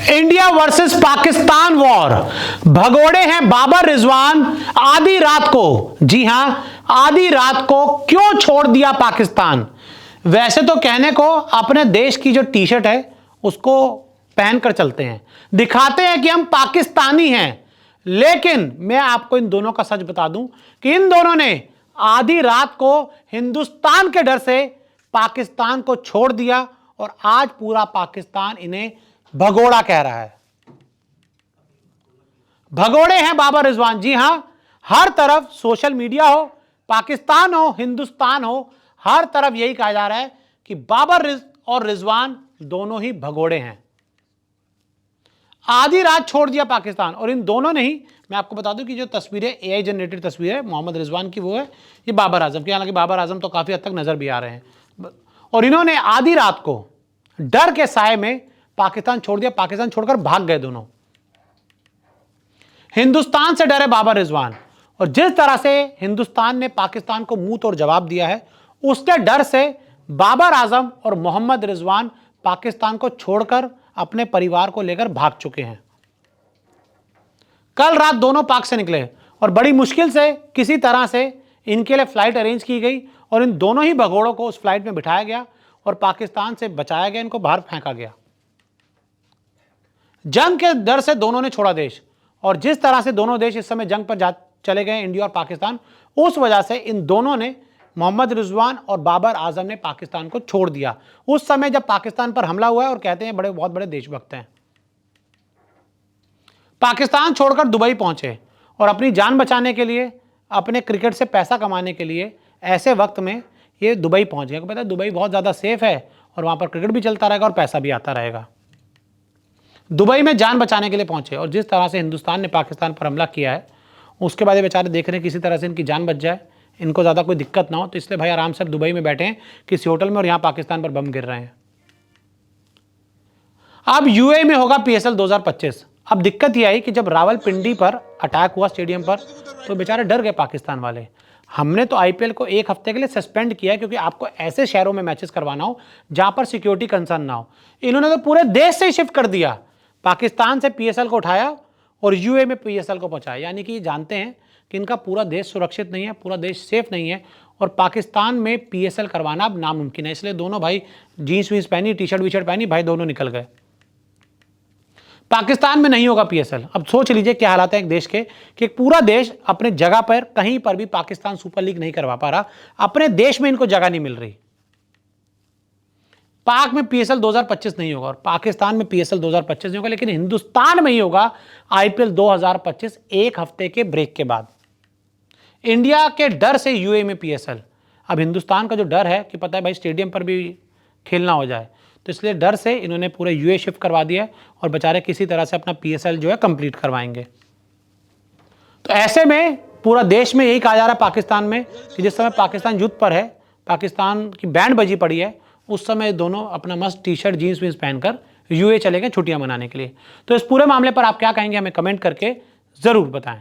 India versus Pakistan war, भगोड़े हैं बाबर रिजवान आधी रात को। जी हां, आधी रात को क्यों छोड़ दिया पाकिस्तान। वैसे तो कहने को अपने देश की जो टी शर्ट है उसको पहनकर चलते हैं, दिखाते हैं कि हम पाकिस्तानी हैं, लेकिन मैं आपको इन दोनों का सच बता दूं कि इन दोनों ने आधी रात को हिंदुस्तान के डर से पाकिस्तान को छोड़ दिया और आज पूरा पाकिस्तान इन्हें भगोड़ा कह रहा है। भगोड़े हैं बाबर रिजवान। जी हां, हर तरफ सोशल मीडिया हो, पाकिस्तान हो, हिंदुस्तान हो, हर तरफ यही कहा जा रहा है कि बाबर और रिजवान दोनों ही भगोड़े हैं। आधी रात छोड़ दिया पाकिस्तान, और इन दोनों ने ही, मैं आपको बता दूं कि जो तस्वीरें एआई जनरेटेड तस्वीर है मोहम्मद रिजवान की, वो है ये बाबर आजम की। हालांकि बाबर आजम तो काफी हद तक नजर भी आ रहे हैं, और इन्होंने आधी रात को डर के साए में पाकिस्तान छोड़ दिया, पाकिस्तान छोड़कर भाग गए दोनों। हिंदुस्तान से डरे बाबर रिजवान, और जिस तरह से हिंदुस्तान ने पाकिस्तान को मुंह तोड़ जवाब दिया है, उसके डर से बाबर आजम और मोहम्मद रिजवान पाकिस्तान को छोड़कर अपने परिवार को लेकर भाग चुके हैं। कल रात दोनों पाक से निकले और बड़ी मुश्किल से किसी तरह से इनके लिए फ्लाइट अरेंज की गई, और इन दोनों ही भगोड़ों को उस फ्लाइट में बिठाया गया और पाकिस्तान से बचाया गया, इनको बाहर फेंका गया। जंग के डर से दोनों ने छोड़ा देश, और जिस तरह से दोनों देश इस समय जंग पर चले गए, इंडिया और पाकिस्तान, उस वजह से इन दोनों ने, मोहम्मद रिजवान और बाबर आजम ने, पाकिस्तान को छोड़ दिया उस समय जब पाकिस्तान पर हमला हुआ है, और कहते हैं बहुत बड़े देशभक्त हैं। पाकिस्तान छोड़कर दुबई पहुंचे और अपनी जान बचाने के लिए, अपने क्रिकेट से पैसा कमाने के लिए ऐसे वक्त में ये दुबई पहुंच गए। पता है दुबई बहुत ज़्यादा सेफ है और वहाँ पर क्रिकेट भी चलता रहेगा और पैसा भी आता रहेगा। दुबई में जान बचाने के लिए पहुंचे, और जिस तरह से हिंदुस्तान ने पाकिस्तान पर हमला किया है, उसके बाद ये बेचारे देख रहे हैं किसी तरह से इनकी जान बच जाए, इनको ज़्यादा कोई दिक्कत ना हो, तो इसलिए भाई आराम से दुबई में बैठे हैं किसी होटल में, और यहाँ पाकिस्तान पर बम गिर रहे हैं। अब यूएई में होगा पीएसएल 2025। अब दिक्कत यह आई कि जब रावलपिंडी पर अटैक हुआ स्टेडियम पर, तो बेचारे डर गए पाकिस्तान वाले। हमने तो आईपीएल को एक हफ्ते के लिए सस्पेंड किया है, क्योंकि आपको ऐसे शहरों में मैचेस करवाना हो जहां पर सिक्योरिटी कंसर्न ना हो। इन्होंने तो पूरे देश से शिफ्ट कर दिया, पाकिस्तान से पीएसएल को उठाया और यूएई में पीएसएल को पहुंचाया। यानी कि जानते हैं कि इनका पूरा देश सुरक्षित नहीं है, पूरा देश सेफ नहीं है, और पाकिस्तान में पीएसएल करवाना अब नामुमकिन है। इसलिए दोनों भाई जीन्स वीन्स पहनी, टी शर्ट वी शर्ट पहनी, भाई दोनों निकल गए। पाकिस्तान में नहीं होगा पीएसएल। अब सोच लीजिए क्या हालात है एक देश के, कि एक पूरा देश अपने जगह पर कहीं पर भी पाकिस्तान सुपर लीग नहीं करवा पा रहा, अपने देश में इनको जगह नहीं मिल रही। पाक में पीएसएल 2025 नहीं होगा और पाकिस्तान में पीएसएल 2025 नहीं होगा, लेकिन हिंदुस्तान में ही होगा आईपीएल 2025 एक हफ्ते के ब्रेक के बाद। इंडिया के डर से यूएई में पीएसएल। अब हिंदुस्तान का जो डर है कि पता है भाई स्टेडियम पर भी खेलना हो जाए, तो इसलिए डर से इन्होंने पूरे यूएई शिफ्ट करवा दिया है, और बेचारे किसी तरह से अपना पीएसएल जो है कंप्लीट करवाएंगे। तो ऐसे में पूरा देश में यही कहा जा रहा है पाकिस्तान में कि जिस समय पाकिस्तान युद्ध पर है, पाकिस्तान की बैंड बजी पड़ी है, उस समय दोनों अपना मस्त टी शर्ट जीन्स वीन्स पहनकर यूएई चले गए छुट्टियां मनाने के लिए। तो इस पूरे मामले पर आप क्या कहेंगे, हमें कमेंट करके ज़रूर बताएं।